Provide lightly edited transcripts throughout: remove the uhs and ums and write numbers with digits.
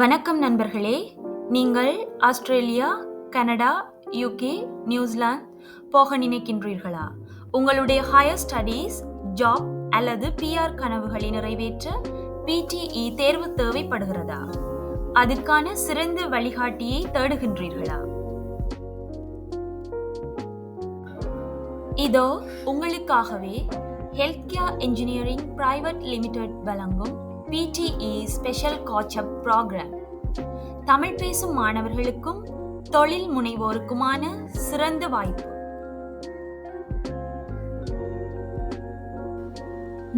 வணக்கம் நண்பர்களே. நீங்கள் ஆஸ்திரேலியா, கனடா, யூகே, நியூசிலாந்து போக நினைக்கின்றீர்களா? உங்களுடைய ஹையர் ஸ்டடீஸ், ஜாப் அல்லது பிஆர் கனவுகளை நிறைவேற்ற பிடிஇ தேர்வு தேவைப்படுகிறதா? அதற்கான சிறந்த வழிகாட்டியை தேடுகின்றீர்களா? இதோ உங்களுக்காகவே health care engineering private limited வழங்கும் பிடிஇ ஸ்பெஷல் கோச்சப் ப்ரோக்ராம். தமிழ் பேசும் மாணவர்களுக்கும் தொழில் முனைவோருக்குமான சிறந்த வாய்ப்பு.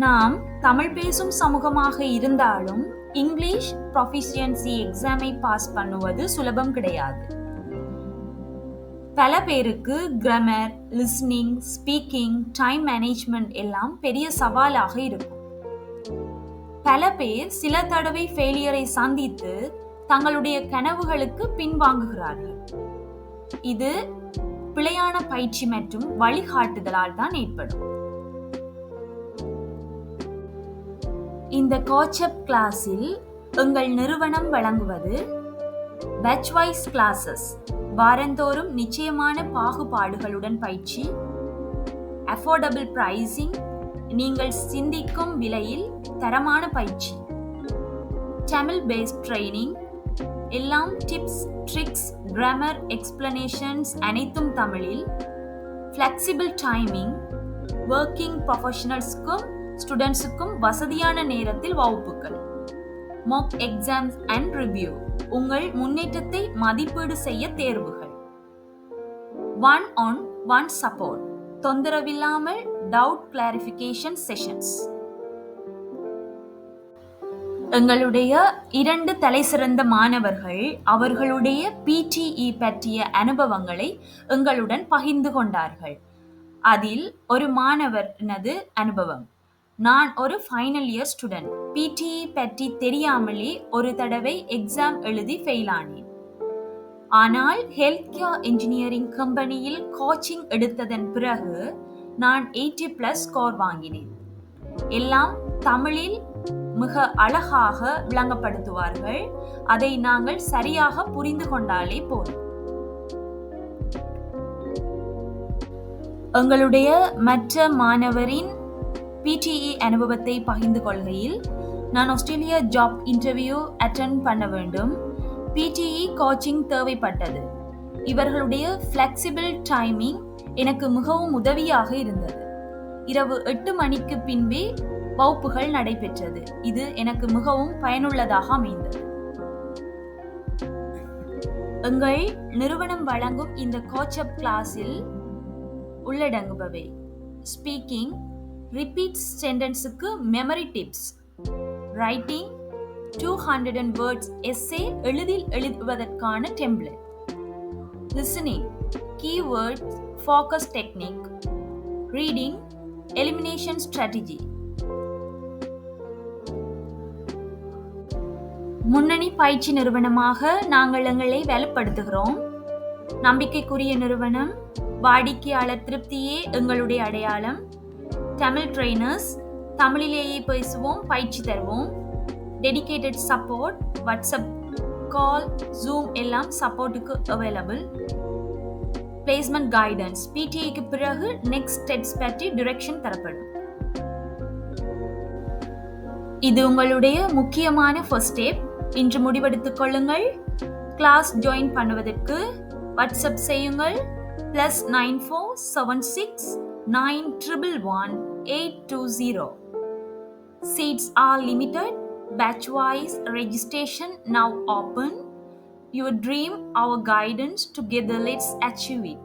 நாம் தமிழ் பேசும் சமூகமாக இருந்தாலும் இங்கிலீஷ் ப்ரொஃபிஷியன்சி எக்ஸாமை பாஸ் பண்ணுவது சுலபம் கிடையாது. பல பேருக்கு grammar, listening, speaking, time management எல்லாம் பெரிய சவாலாக இருக்கும். பல பேர் சில தடவை ஃபெயிலியரை சந்தித்து தங்களுடைய கனவுகளுக்கு பின்வாங்குகிறார்கள். இது பிழையான பயிற்சி மற்றும் வழிகாட்டுதலால் தான் ஏற்படும். இந்த கோச்சப் கிளாஸில் எங்கள் நிறுவனம் வழங்குவது பேட்ச் வைஸ் கிளாஸஸ், வாரந்தோறும் நிச்சயமான பாகுபாடுகளுடன் பயிற்சி, அஃபோர்டபிள் பிரைசிங், நீங்கள் சிந்திக்கும் விலையில் தரமான பயிற்சி, தமிழ் பேஸ்ட் ட்ரைனிங், எல்லாம் டிப்ஸ், ட்ரிக்ஸ், கிராமர், எக்ஸ்பிளனேஷன்ஸ் அனைத்தும் தமிழில், ஃப்ளெக்சிபிள் டைமிங், ஒர்க்கிங் ப்ரொஃபஷனல்ஸ்க்கும் ஸ்டூடெண்ட்ஸுக்கும் வசதியான நேரத்தில் வகுப்புகள், மாக் எக்ஸாம்ஸ் அண்ட் ரிவ்யூ, உங்கள் முன்னேற்றத்தை மதிப்பீடு செய்ய தேர்வுகள், 1-on-1 சப்போர்ட், தொந்தரவில்லாமல் டவுட் கிளாரிஃபிகேஷன் செஷன்ஸ். எங்களுடைய 2 தலைசிறந்த மாணவர்கள் அவர்களுடைய பிடிஇ பற்றிய அனுபவங்களை எங்களுடன் பகிர்ந்து கொண்டார்கள். அதில் ஒரு மாணவனது அனுபவம்: நான் ஒரு ஃபைனல் இயர் ஸ்டூடெண்ட். பிடிஇ பற்றி தெரியாமலே ஒரு தடவை எக்ஸாம் எழுதி ஃபெயில் ஆனேன். ஆனால் ஹெல்த் கேர் இன்ஜினியரிங் கம்பெனியில் கோச்சிங் எடுத்ததன் பிறகு நான் 80+ ஸ்கோர் வாங்கினேன். எல்லாம் தமிழில் மிக அழகாக விளங்கப்படுத்துவார்கள். அதை நாங்கள் சரியாக புரிந்து கொண்டாலே போதும். எங்களுடைய மற்ற மாணவரின் பிடிஇ அனுபவத்தை பகிர்ந்து கொள்கையில், நான் ஆஸ்திரேலியா ஜாப் இன்டர்வியூ அட்டெண்ட் பண்ண வேண்டும். பிடிஇ கோச்சிங் தேவைப்பட்டது. இவர்களுடைய ஃப்ளெக்சிபிள் டைமிங் எனக்கு மிகவும் உதவியாக இருந்தது. இரவு 8 மணிக்கு பின்பே வகுப்புகள் நடைபெற்றது. இது எனக்கு மிகவும் பயனுள்ளதாக அமைந்தது. எங்கள் நிறுவனம் வழங்கும் இந்த கோச்சப் கிளாஸில் உள்ளடங்குபவை: ஸ்பீக்கிங், ரிப்பீட் சென்டென்ஸுக்கு memory tips, writing, 200 words essay எளிதில் எழுதுவதற்கான template, listening, keywords, focus technique, reading, elimination strategy. முன்னணி பயிற்சி நிறுவனமாக நாங்கள் எங்களை வலுப்படுத்துகிறோம். நம்பிக்கைக்குரிய நிறுவனம், வாடிக்கையாளர் திருப்தியே எங்களுடைய அடையாளம். தமிழ் ட்ரெயினர்ஸ், தமிழிலேயே பேசுவோம், பயிற்சி தருவோம். Dedicated support, WhatsApp call, zoom எல்லாம் சப்போர்ட்டுக்கு அவைலபிள். பிளேஸ்மெண்ட் கைடன்ஸ், பிடிஐக்கு பிறகு நெக்ஸ்ட் ஸ்டெப்ஸ் பற்றி டிரெக்ஷன் தரப்படும். இது உங்களுடைய முக்கியமான ஃபர்ஸ்ட் ஸ்டெப். இன்று முடிவெடுத்துக் கொள்ளுங்கள். கிளாஸ் ஜாயின் பண்ணுவதற்கு வாட்ஸ்அப் செய்யுங்கள். +9476 9111 820. Seats are limited. Batch-wise registration now open. Your dream, our guidance. Together, let's achieve it.